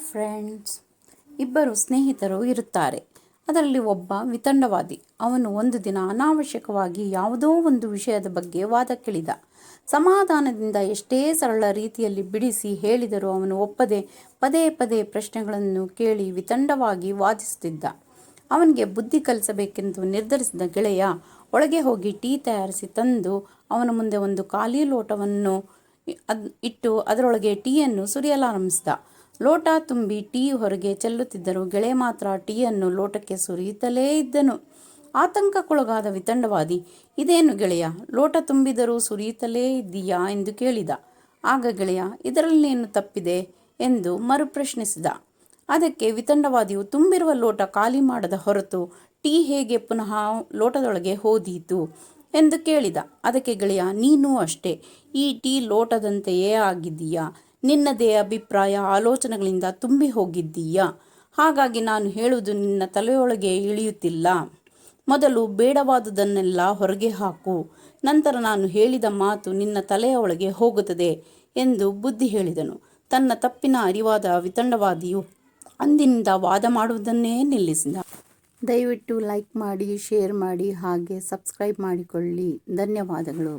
Friends, ಇಬ್ಬರು ಸ್ನೇಹಿತರು ಇರುತ್ತಾರೆ. ಅದರಲ್ಲಿ ಒಬ್ಬ ವಿತಂಡವಾದಿ. ಅವನು ಒಂದು ದಿನ ಅನಾವಶ್ಯಕವಾಗಿ ಯಾವುದೋ ಒಂದು ವಿಷಯದ ಬಗ್ಗೆ ವಾದಕ್ಕಿಳಿದ. ಸಮಾಧಾನದಿಂದ ಎಷ್ಟೇ ಸರಳ ರೀತಿಯಲ್ಲಿ ಬಿಡಿಸಿ ಹೇಳಿದರೂ ಅವನು ಒಪ್ಪದೆ ಪದೇ ಪದೇ ಪ್ರಶ್ನೆಗಳನ್ನು ಕೇಳಿ ವಿತಂಡವಾಗಿ ವಾದಿಸುತ್ತಿದ್ದ. ಅವನಿಗೆ ಬುದ್ಧಿ ಕಲಿಸಬೇಕೆಂದು ನಿರ್ಧರಿಸಿದ ಗೆಳೆಯ ಒಳಗೆ ಹೋಗಿ ಟೀ ತಯಾರಿಸಿ ತಂದು ಅವನ ಮುಂದೆ ಒಂದು ಖಾಲಿ ಲೋಟವನ್ನು ಇಟ್ಟು ಅದರೊಳಗೆ ಟೀಯನ್ನು ಸುರಿಯಲಾರಂಭಿಸಿದ. ಲೋಟ ತುಂಬಿ ಟೀ ಹೊರಗೆ ಚೆಲ್ಲುತ್ತಿದ್ದರೂ ಗೆಳೆಯ ಮಾತ್ರ ಟೀಯನ್ನು ಲೋಟಕ್ಕೆ ಸುರಿಯುತ್ತಲೇ ಇದ್ದನು. ಆತಂಕಕ್ಕೊಳಗಾದ ವಿತಂಡವಾದಿ, ಇದೇನು ಗೆಳೆಯ, ಲೋಟ ತುಂಬಿದರೂ ಸುರಿಯುತ್ತಲೇ ಇದ್ದೀಯಾ ಎಂದು ಕೇಳಿದ. ಆಗ ಗೆಳೆಯ, ಇದರಲ್ಲೇನು ತಪ್ಪಿದೆ ಎಂದು ಮರುಪ್ರಶ್ನಿಸಿದ. ಅದಕ್ಕೆ ವಿತಂಡವಾದಿಯು, ತುಂಬಿರುವ ಲೋಟ ಖಾಲಿ ಮಾಡದ ಹೊರತು ಟೀ ಹೇಗೆ ಪುನಃ ಲೋಟದೊಳಗೆ ಹೋದೀತು ಎಂದು ಕೇಳಿದ. ಅದಕ್ಕೆ ಗೆಳೆಯ, ನೀನೂ ಅಷ್ಟೇ ಈ ಟೀ ಲೋಟದಂತೆಯೇ ಆಗಿದ್ದೀಯಾ, ನಿನ್ನದೇ ಅಭಿಪ್ರಾಯ ಆಲೋಚನೆಗಳಿಂದ ತುಂಬಿ ಹೋಗಿದ್ದೀಯಾ, ಹಾಗಾಗಿ ನಾನು ಹೇಳುವುದು ನಿನ್ನ ತಲೆಯೊಳಗೆ ಇಳಿಯುತ್ತಿಲ್ಲ. ಮೊದಲು ಬೇಡವಾದುದನ್ನೆಲ್ಲ ಹೊರಗೆ ಹಾಕು, ನಂತರ ನಾನು ಹೇಳಿದ ಮಾತು ನಿನ್ನ ತಲೆಯ ಒಳಗೆ ಹೋಗುತ್ತದೆ ಎಂದು ಬುದ್ಧಿ ಹೇಳಿದನು. ತನ್ನ ತಪ್ಪಿನ ಅರಿವಾದ ವಿತಂಡವಾದಿಯು ಅಂದಿನಿಂದ ವಾದ ಮಾಡುವುದನ್ನೇ ನಿಲ್ಲಿಸಿದ. ದಯವಿಟ್ಟು ಲೈಕ್ ಮಾಡಿ, ಶೇರ್ ಮಾಡಿ, ಹಾಗೆ ಸಬ್ಸ್ಕ್ರೈಬ್ ಮಾಡಿಕೊಳ್ಳಿ. ಧನ್ಯವಾದಗಳು.